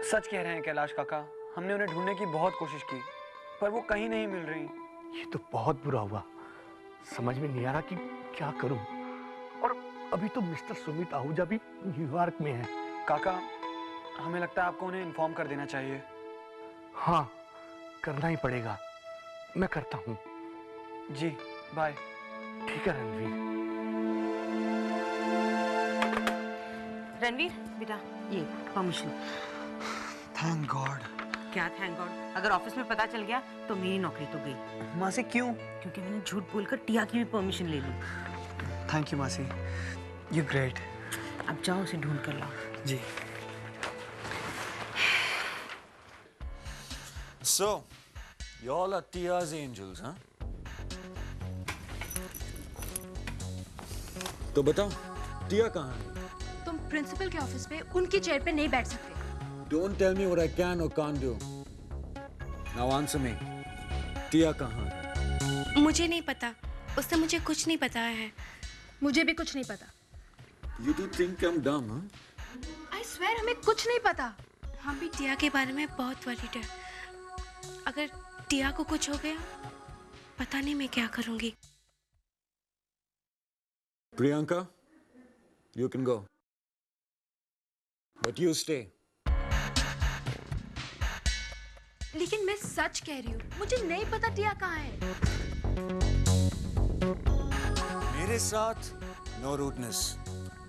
सच कह रहे हैं कैलाश काका, हमने उन्हें ढूंढने की बहुत कोशिश की पर वो कहीं नहीं मिल रही। ये तो बहुत बुरा हुआ, समझ में नहीं आ रहा कि क्या करूं। और अभी तो मिस्टर सुमित आहूजा भी न्यूयॉर्क में है। काका, हमें लगता है आपको उन्हें इन्फॉर्म कर देना चाहिए। हाँ, करना ही पड़ेगा। मैं करता हूँ। जी, बाय। ठीक है रणवीर। रणवीर बेटा, ये परमिशन। Thank God. क्या थैंक गॉड? अगर ऑफिस में पता चल गया तो मेरी नौकरी तो गई। मासी क्यों? क्योंकि मैंने झूठ बोलकर टिया की भी परमिशन ले ली। थैंक यू मासी, यू ग्रेट। अब जाओ उसे ढूंढ कर लाओ। जी। So, you all are Tia's angels, huh? तो बताओ, टिया कहाँ है? तुम प्रिंसिपल के ऑफिस में उनकी चेयर पे नहीं बैठ सकते। Don't tell me what I can or can't do. Now answer me. टिया कहाँ है? मुझे नहीं पता, उसने मुझे कुछ नहीं बताया है। मुझे भी कुछ नहीं पता। You two think I'm dumb, huh? I swear हमें कुछ नहीं पता। हम भी टिया के बारे में बहुत वरीड है। अगर टिया को कुछ हो गया, पता नहीं मैं क्या करूंगी। Priyanka, you can go. But you stay. लेकिन मैं सच कह रही हूँ, मुझे नहीं पता टिया कहाँ है। मेरे साथ no rudeness.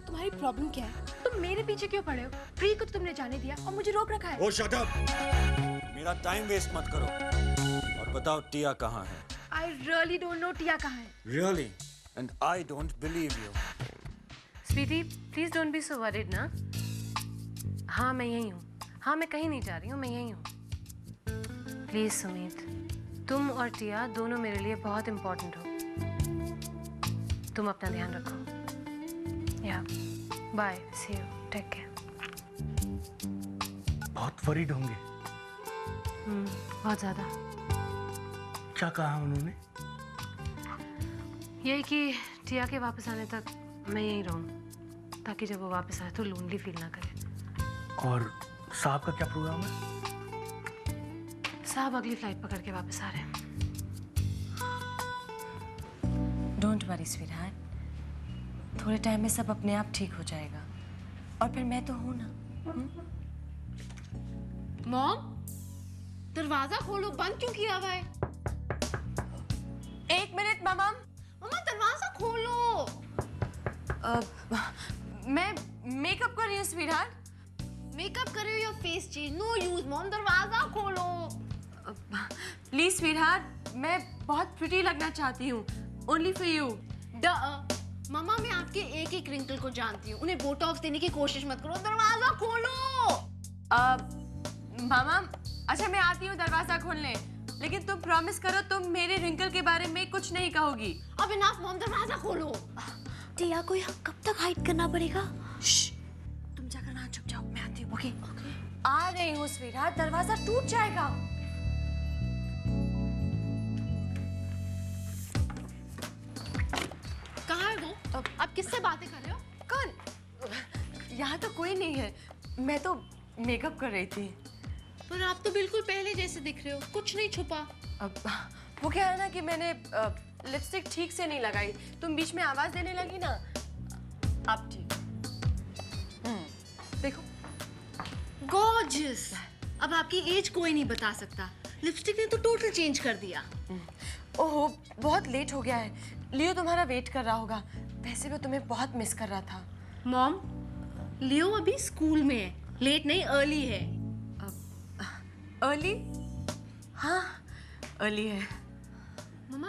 तुम्हारी प्रॉब्लम क्या है? तुम मेरे पीछे क्यों पड़े हो? प्री को तो तुमने जाने दिया और मुझे रोक रखा है। Oh, shut up! मेरा टाइम वेस्ट मत करो और बताओ टिया कहाँ है? I really don't know टिया कहाँ है। Really? And I don't believe you. Sweetie, please don't be so worried ना। हाँ, मैं यही हूँ। हाँ, मैं कहीं नहीं जा रही हूँ, मैं यही हूँ। प्लीज सुमित, तुम और टिया दोनों मेरे लिए बहुत इम्पोर्टेंट हो। तुम अपना ध्यान रखो। या bye, see you, take care. बहुत वरीड होंगे। बहुत ज़्यादा। क्या कहा उन्होंने? यही कि टिया के वापस आने तक मैं यहीं रहूँ, ताकि जब वो वापस आए तो लोनली फील ना करे। और साहब का क्या प्रोग्राम है? साहब अगली फ्लाइट पकड़ के वापस आ रहे हैं। डोंट वरी स्वीटहार्ट, थोड़े टाइम में सब अपने आप ठीक हो जाएगा। और फिर मैं तो हूं ना। मॉम, दरवाजा खोलो, बंद क्यों किया हुआ है? एक मिनट मामा। मम्मा, दरवाजा खोलो। मैं मेकअप कर रही हूँ स्वीटहार्ट। मेकअप कर रहे हो या face change? No use mom, दरवाजा खोलो। प्लीज स्वीटहार्ट, मैं बहुत प्रिटी लगना चाहती हूँ। Only for you. मम्मा, मैं आपके एक एक रिंकल को जानती हूँ, उन्हें बोटॉक्स देने की कोशिश मत करो। दरवाजा खोलो। मामा, अच्छा मैं आती हूँ दरवाजा खोलने, लेकिन तुम प्रॉमिस करो तुम मेरे रिंकल के बारे में कुछ नहीं कहोगी। अब इनफ मॉम, दरवाजा खोलो। टिया को यहाँ कब तक हाइड करना पड़ेगा? तुम जाकर वहाँ छुप जाओ, मैं आती हूँ। ओके आ रही हूँ स्वीटहार्ट, दरवाजा टूट जाएगा। कहाँ है वो? आप किससे बातें कर रहे हो? कौन? यहाँ तो कोई नहीं है, मैं तो मेकअप कर रही थी। पर आप तो बिल्कुल पहले जैसे दिख रहे हो, कुछ नहीं छुपा। अब वो क्या है ना कि मैंने लिपस्टिक ठीक से नहीं लगाई, तुम बीच में आवाज देने लगी ना। अब ठीक। देखो, गॉर्जियस। अब आपकी एज कोई नहीं बता सकता। लिपस्टिक ने तो टोटल चेंज कर दिया। ओहो, बहुत लेट हो गया है। लियो तुम्हारा वेट कर रहा होगा। वैसे वो तुम्हें बहुत मिस कर रहा था। मॉम, लियो अभी स्कूल में है, लेट नहीं अर्ली है। अर्ली? हाँ, अर्ली है। मम्मा,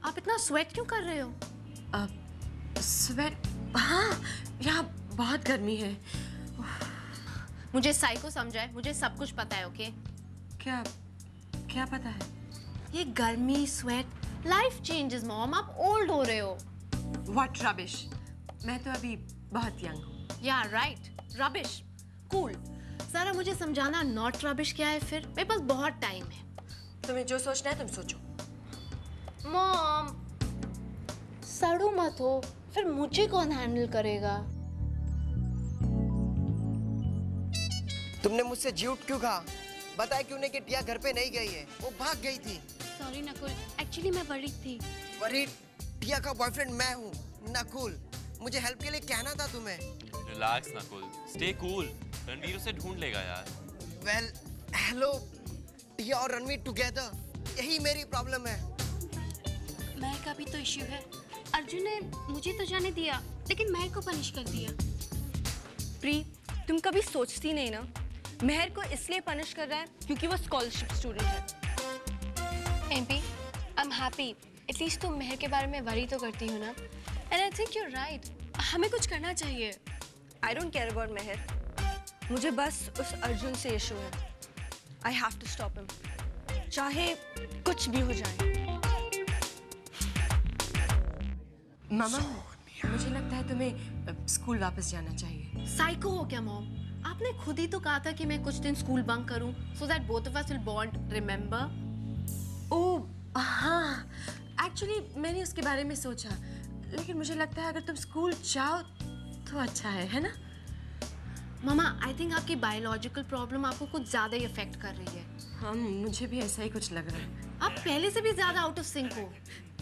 आप इतना स्वेट क्यों कर रहे हो? स्वेट? हाँ, यहाँ बहुत गर्मी है। मुझे साइको समझाए, मुझे सब कुछ पता है। ओके? क्या क्या पता है? ये गर्मी, स्वेट, लाइफ चेंजेस मॉम। आप ओल्ड हो रहे हो। व्हाट रबिश, मैं तो अभी बहुत यंग हूँ। या राइट, रबिश, कूल। सारा मुझे समझाना नॉट रबिश क्या है फिर। मेरे पास बहुत टाइम है। तुम्हें जो सोचना है तुम सोचो। मॉम, सड़ो मत हो, फिर मुझे कौन हैंडल करेगा? तुमने मुझसे झूठ क्यों कहा? बताया क्यों नहीं कि टिया घर पे नहीं गई है, वो भाग गई थी। सॉरी नकुल, एक्चुअली मैं वरीड थी। वरीड? टिया का बॉयफ्रेंड मैं हूँ, नकुल। मुझे हेल्प के लिए कहना था तुम्हें। Relax Nakul, stay cool. Ranveer उसे ढूंढ लेगा यार। वेल, हेलो, टिया और रणवीर टुगेदर, यही मेरी प्रॉब्लम है। महक का भी तो इश्यू है। अर्जुन ने मुझे तो जाने दिया, लेकिन महक को पनिश कर दिया। प्री, तुम कभी सोचती नहीं ना, महर को इसलिए पनिश कर रहा है क्योंकि वो स्कॉलरशिप स्टूडेंट है। MP, I am happy. At least तुम महर के बारे में वरी तो करती हो ना। And I think you are right, हमें कुछ करना चाहिए। I don't care about Mehar, मुझे बस उस अर्जुन से इशू है। I have to stop him, चाहे कुछ भी हो जाए। मामा, मुझे लगता है तुम्हें स्कूल वापस जाना चाहिए। साइको हो क्या मॉम? आपने खुद ही तो कहा था कि मैं कुछ दिन स्कूल बंक करूं, so that both of us will bond, remember? ओह हाँ, एक्चुअली मैंने उसके बारे में सोचा, लेकिन मुझे लगता है अगर तुम स्कूल जाओ तो अच्छा है ना? मामा, आई थिंक आपकी बायोलॉजिकल प्रॉब्लम आपको कुछ ज़्यादा ही अफेक्ट कर रही है। हाँ, मुझे भी ऐसा ही कुछ लग रहा है। आप पहले से भी ज़्यादा आउट ऑफ सिंक हो।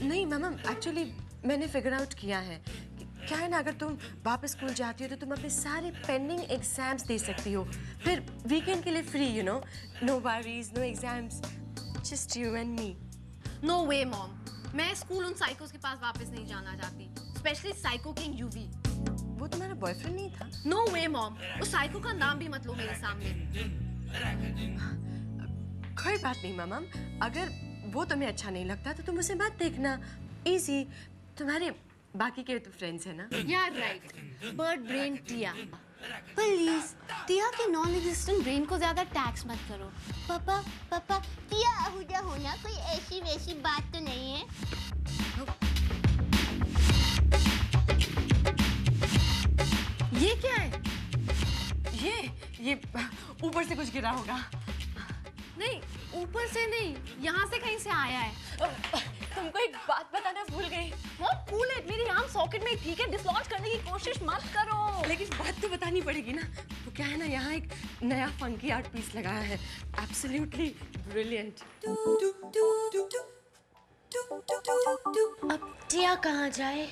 नहीं मामा, एक्चुअली मैंने फिगर आउट किया है। क्या है ना, अगर तुम वापस स्कूल जाती हो तो तुम अपने सारे पेंडिंग एग्जाम्स दे सकती हो, फिर वीकेंड के लिए free, you know, no worries, no exams, just you and me. No way mom, मैं स्कूल उन साइकोस के पास वापस नहीं जाना चाहती, स्पेशली साइको किंग यूवी। वो तुम्हारा बॉयफ्रेंड नहीं था? नो वे मॉम, उस साइको का नाम भी मत लो मेरे सामने। कोई बात नहीं मामा, अगर वो तुम्हें अच्छा नहीं लगता तो तुम उसे मत देखना। इजी, तुम्हारे बाकी के तो फ्रेंड्स है ना। यार right, bird brain Tiya. Please टिया के नॉन एग्जिस्टेंट ब्रेन को ज्यादा टैक्स मत करो। पापा पापा, टिया आहूजा होना कोई ऐसी वैसी बात तो नहीं है। ये क्या है? ये ऊपर से कुछ गिरा होगा। नहीं, ऊपर से नहीं, यहाँ से कहीं से आया है। तुमको एक बात बताना भूल गई। मॉम कूल इट, मेरी आर्म सॉकेट में, ठीक है? डिसलॉन्च करने की कोशिश मत करो। लेकिन बात तो बतानी पड़ेगी ना। तो क्या है ना, यहाँ एक नया फंकी आर्ट पीस लगाया है, एब्सोल्युटली ब्रिलियंट। अब टिया कहाँ जाए?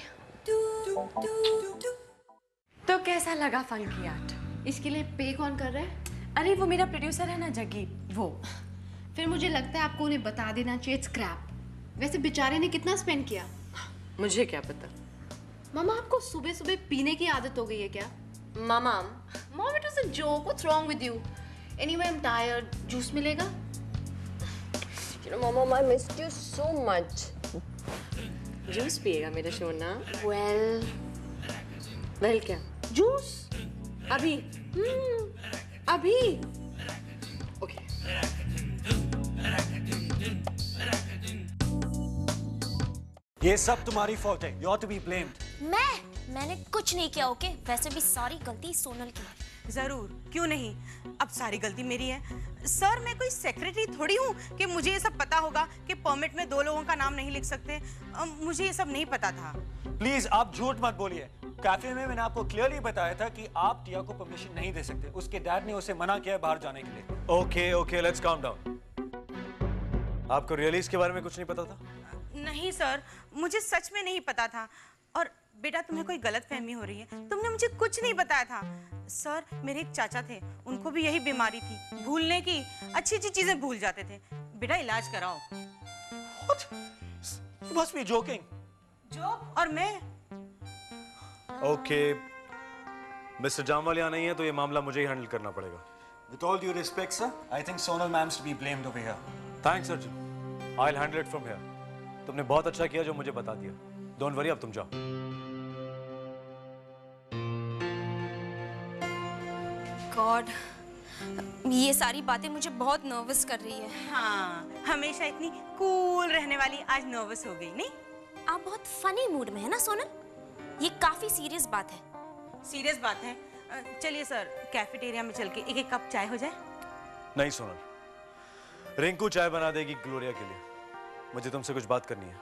तो कैसा लगा फंकी आर्ट? इसके लिए पे कौन कर रहा है? अरे वो मेरा प्रोड्यूसर है ना, जग्गी, वो। फिर मुझे लगता है आपको उन्हें बता देना चाहिए स्क्रैप। वैसे बेचारे ने कितना स्पेंड किया? मुझे क्या पता। मामा, आपको सुबह सुबह पीने की आदत हो गई है क्या? Mama, mom, it was a joke, what's wrong with you? Anyway, I am tired. Juice मिलेगा? You know, Mama, I missed you so much. Juice पिएगा मेरा सोना? वेल क्या? जूस? अभी? अभी? ओके। ये सब तुम्हारी फॉल्ट है। You ought to be blamed. मैंने कुछ नहीं किया, ओके? वैसे भी सारी गलती सोनल की है। जरूर, क्यों नहीं? अब सारी गलती मेरी है। सर, मैं कोई सेक्रेटरी थोड़ी हूँ कि मुझे ये सब पता होगा कि परमिट में 2 लोगों का नाम नहीं लिख सकते। मुझे ये सब नहीं पता था। प्लीज आप झूठ मत बोलिए। कैफे में मैंने आपको क्लियरली बताया था कि आप टिया को परमिशन नहीं दे सकते। उसके डैड ने उसे मना किया है बाहर जाने के लिए। Okay, let's calm down. आपको रियली इसके बारे में कुछ नहीं पता था? नहीं सर, मुझे सच में नहीं पता था। और बेटा, तुम्हें कोई गलतफहमी हो रही है। तुमने मुझे कुछ नहीं बताया था। सर, मेरे एक चाचा थे, उनको भी यही बीमारी थी, भूलने की। अच्छी अच्छी चीजें भूल जाते थे। बेटा, इलाज कराओ। What? You must be joking. Joke? और मैं? ओके, मिस्टर जामवाल यहाँ नहीं है तो ये मामला मुझे ही हैंडल करना पड़ेगा। With all due respect, sir, I think Sonal ma'am's to be blamed over here. Thanks Arjun, I'll handle it from here. तुमने बहुत अच्छा किया जो मुझे बता दिया। डोंट वरी, अब तुम जाओ। गॉड, ये सारी बातें मुझे बहुत नर्वस कर रही है। हाँ, हमेशा इतनी कूल रहने वाली आज नर्वस हो गई नहीं? आप बहुत फनी मूड में है ना सोनल? ये काफी सीरियस बात है। सीरियस बात है? चलिए सर, कैफेटेरिया में चल के एक कप चाय हो जाए। नहीं सोनल, रिंकू चाय बना देगी ग्लोरिया के लिए। मुझे तुमसे कुछ बात करनी है।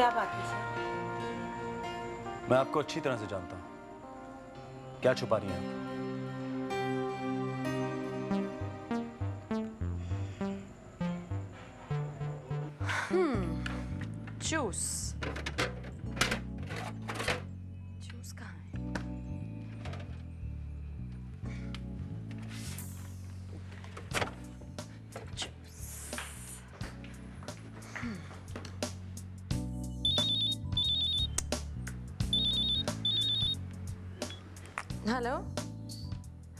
क्या बात है सर? मैं आपको अच्छी तरह से जानता हूं। क्या छुपा रही हैं आप? जूस। जूस कहाँ है? हेलो,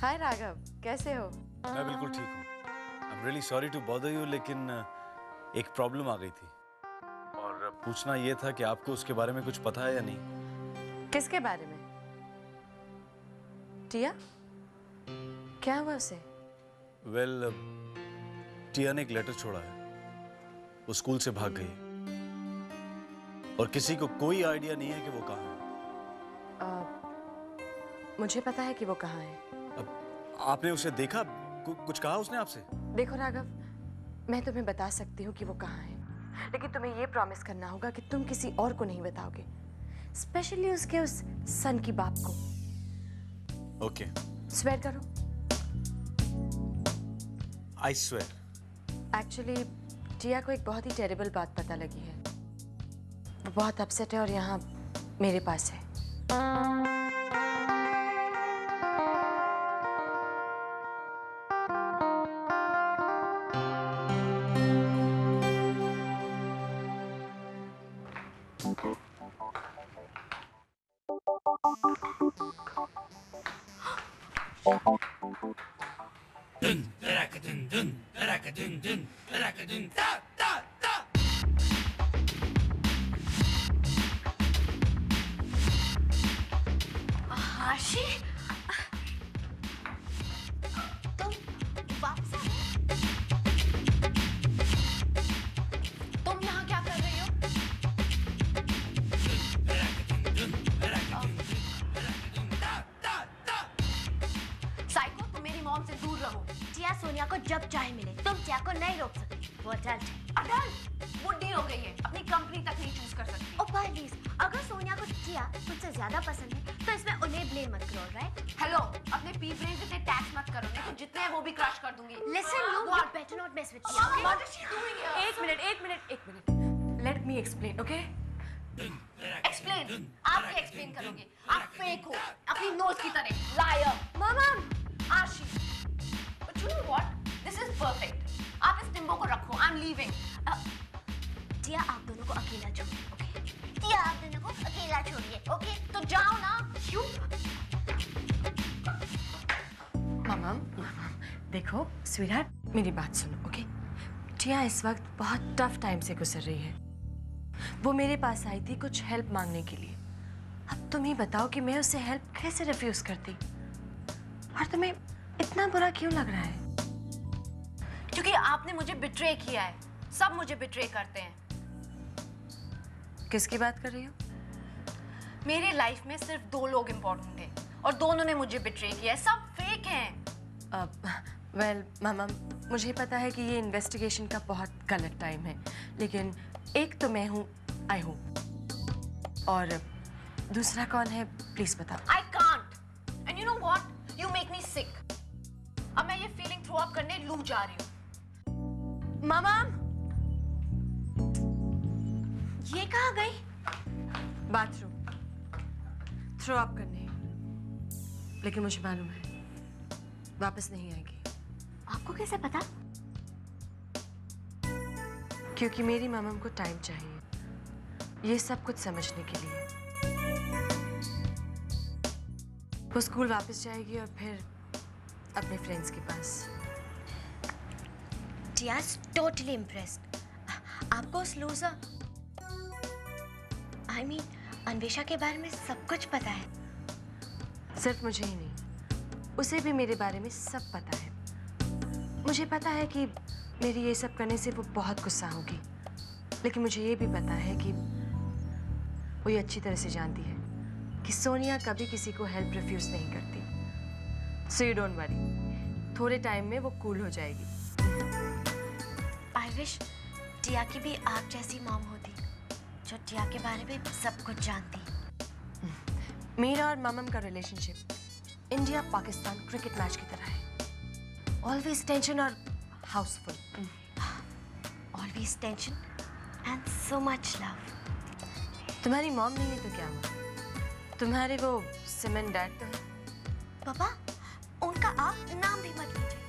हाय राघव, कैसे हो? मैं बिल्कुल ठीक हूँ। I am really sorry to bother you, लेकिन एक प्रॉब्लम आ गई थी और पूछना ये था कि आपको उसके बारे में कुछ पता है या नहीं। किसके बारे में? टिया? क्या हुआ उसे? वेल, टिया ने एक लेटर छोड़ा है। वो स्कूल से भाग गई और किसी को कोई आइडिया नहीं है कि वो कहाँ है। मुझे पता है कि वो कहाँ है। अब आपने उसे देखा? कुछ कहा उसने आपसे? देखो राघव, मैं तुम्हें बता सकती हूँ कि वो कहाँ है, लेकिन तुम्हें ये प्रॉमिस करना होगा कि तुम किसी और को नहीं बताओगे, स्पेशली उसके उस सन की बाप को। ओके। स्वेयर करो। I swear. एक्चुअली टिया को एक बहुत ही टेरिबल बात पता लगी है। वो बहुत अपसेट है और यहाँ मेरे पास है। आशी, तुम वापस आ गए? तुम यहाँ क्या कर रही हो? साइको, तुम मेरी मॉम से दूर रहो। टिया सोनिया को जब चाहे मिले, तुम टिया को नहीं रोक सकती। वो अडल्ट है। अडल्ट? बुढ़ी हो गई है, अपनी कंपनी तक नहीं चूज कर सकती। ओ प्लीज, अगर सोनिया को टिया तुझसे ज्यादा पसंद है तो इसमें उन्हें ब्लेम मत करो, राइट? हेलो, अपने पी ब्रेन से टैक्स मत करो, नहीं तो जितने हैं वो भी क्रश कर दूंगी। Listen you, you better not mess with Tia, okay? What is she doing here? एक minute. Let me explain, okay? Explain? आप क्या एक्सप्लेन करोगे? आप फेक हो, अपनी नोज की तरह, लायर। मामा, आशी, but you know what? This is perfect. आप इस डिम्बो को रखो, I'm leaving. टिया आप दोनों को अकेला छोड़िए, ओके? टिया आप दोनों को अकेला छोड़िए, ओके? तो जाओ ना। क्यों? मामा, देखो स्वीटहार्ट, मेरी बात सुनो, ओके? टिया इस वक्त बहुत टफ टाइम से गुजर रही है। वो मेरे पास आई थी कुछ हेल्प मांगने के लिए। अब तुम ही बताओ कि मैं उसे हेल्प कैसे रिफ्यूज करती? और तुम्हें इतना बुरा क्यों लग रहा है? क्योंकि आपने मुझे बिट्रे किया है। सब मुझे बिट्रे करते हैं। किसकी बात कर रही हो? मेरी लाइफ में सिर्फ 2 लोग इम्पोर्टेंट हैं और दोनों ने मुझे बिट्रे किया है। सब फेक हैं। वेल मामा, मुझे पता है कि ये इन्वेस्टिगेशन का बहुत गलत टाइम है, लेकिन एक तो मैं हूँ, आई हूँ, और दूसरा कौन है प्लीज बताओ। I can't. And you know what? You make me sick. अब मैं ये फीलिंग थ्रो अप करने लू जा रही हूँ। मामा, ये कहाँ गई? बाथरूम थ्रो अप करने, लेकिन मुझे मालूम है वापस नहीं आएगी। आपको कैसे पता? क्योंकि मेरी मामा को टाइम चाहिए ये सब कुछ समझने के लिए। वो स्कूल वापस जाएगी और फिर अपने फ्रेंड्स के पास। टिया इज टोटली इम्प्रेस्ड। आपको उस लूजर, आई मीन अन्वेषा के बारे में सब कुछ पता है। सिर्फ मुझे ही नहीं, उसे भी मेरे बारे में सब पता है। मुझे पता है कि मेरी ये सब करने से वो बहुत गुस्सा होगी, लेकिन मुझे ये भी पता है कि वो ये अच्छी तरह से जानती है कि सोनिया कभी किसी को हेल्प रिफ्यूज नहीं करती। सो यू डोंट वरी, थोड़े टाइम में वो कूल हो जाएगी। आई विश टिया की भी आप जैसी मॉम होती जो टिया के बारे में सब कुछ जानती। मेरा और ममम का relationship India Pakistan cricket match की तरह है। ऑलवेज टेंशन और Housefull. Always tension and so much love. तुम्हारी मॉम नहीं है तो क्या हुआ? तुम्हारे वो सीमेंट डैड तो है। पापा, उनका आप नाम भी मत लीजिए।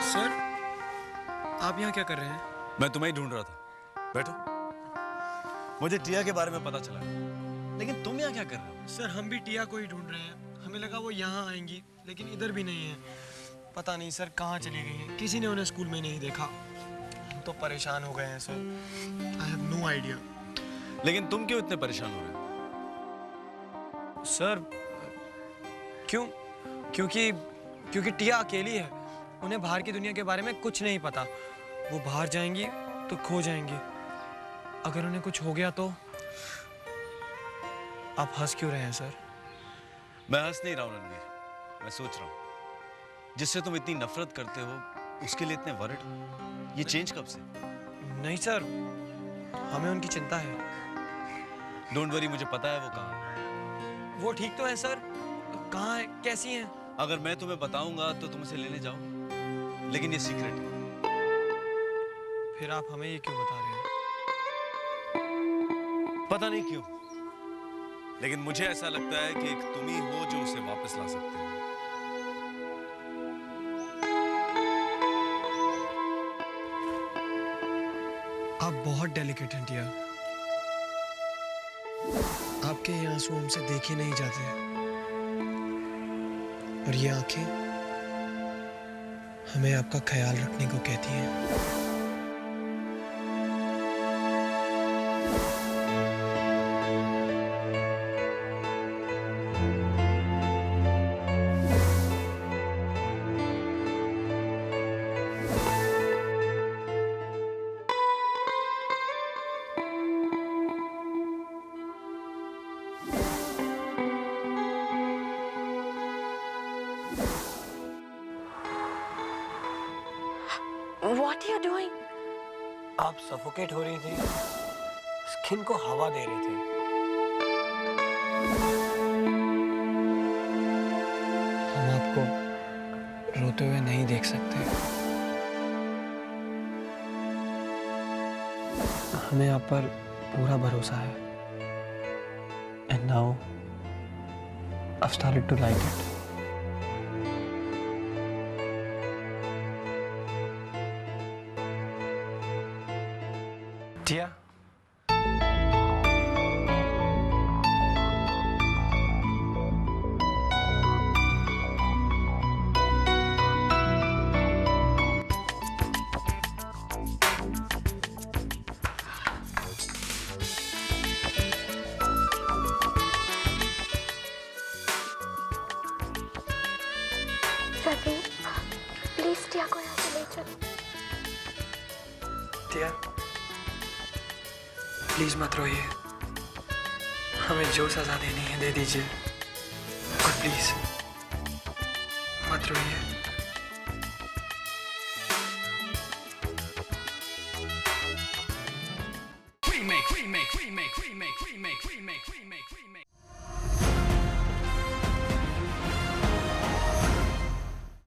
सर, आप यहाँ क्या कर रहे हैं? मैं तुम्हें ही ढूंढ रहा था। बैठो। मुझे टिया के बारे में पता चला, लेकिन तुम यहाँ क्या कर रहे हो? सर, हम भी टिया को ही ढूंढ रहे हैं। हमें लगा वो यहाँ आएंगी, लेकिन इधर भी नहीं है। पता नहीं सर कहाँ चली गई हैं। किसी ने उन्हें स्कूल में नहीं देखा। हम तो परेशान हो गए हैं sir. I have no idea. लेकिन तुम क्यों इतने परेशान हो रहे हो? सर, क्योंकि टिया अकेली है। उन्हें बाहर की दुनिया के बारे में कुछ नहीं पता। वो बाहर जाएंगी तो खो जाएंगी। अगर उन्हें कुछ हो गया तो? आप हंस क्यों रहे हैं सर? मैं हंस नहीं रहा हूँ रणवीर, मैं सोच रहा हूँ जिससे तुम इतनी नफरत करते हो उसके लिए इतने वरिड हो। ये चेंज कब से? नहीं सर, हमें उनकी चिंता है। डोंट वरी, मुझे पता है वो कहाँ है। वो ठीक तो है सर। कहाँ है, कैसी हैं? अगर मैं तुम्हें बताऊंगा तो तुम उसे लेने जाओ, लेकिन ये सीक्रेट है। फिर आप हमें ये क्यों बता रहे हैं? पता नहीं क्यों, लेकिन मुझे ऐसा लगता है कि एक तुम ही हो जो उसे वापस ला सकते हो। आप बहुत डेलिकेट हैं टिया। आपके ये आंसू हमसे देखे नहीं जाते। और ये आंखें हमें आपका ख्याल रखने को कहती हैं। What are you doing? आप सफोकेट हो रही थी, स्किन को हवा दे रहे थे। हम आपको रोते हुए नहीं देख सकते। हमें आप पर पूरा भरोसा है। And now I've started to like it. Tia, Ravi, please Tia को यहाँ से ले चलो। टिया, प्लीज मत रोइए। हमें जो सजा देनी है दे दीजिए, और प्लीज मत रोइए। Remake, remake, remake, remake, remake.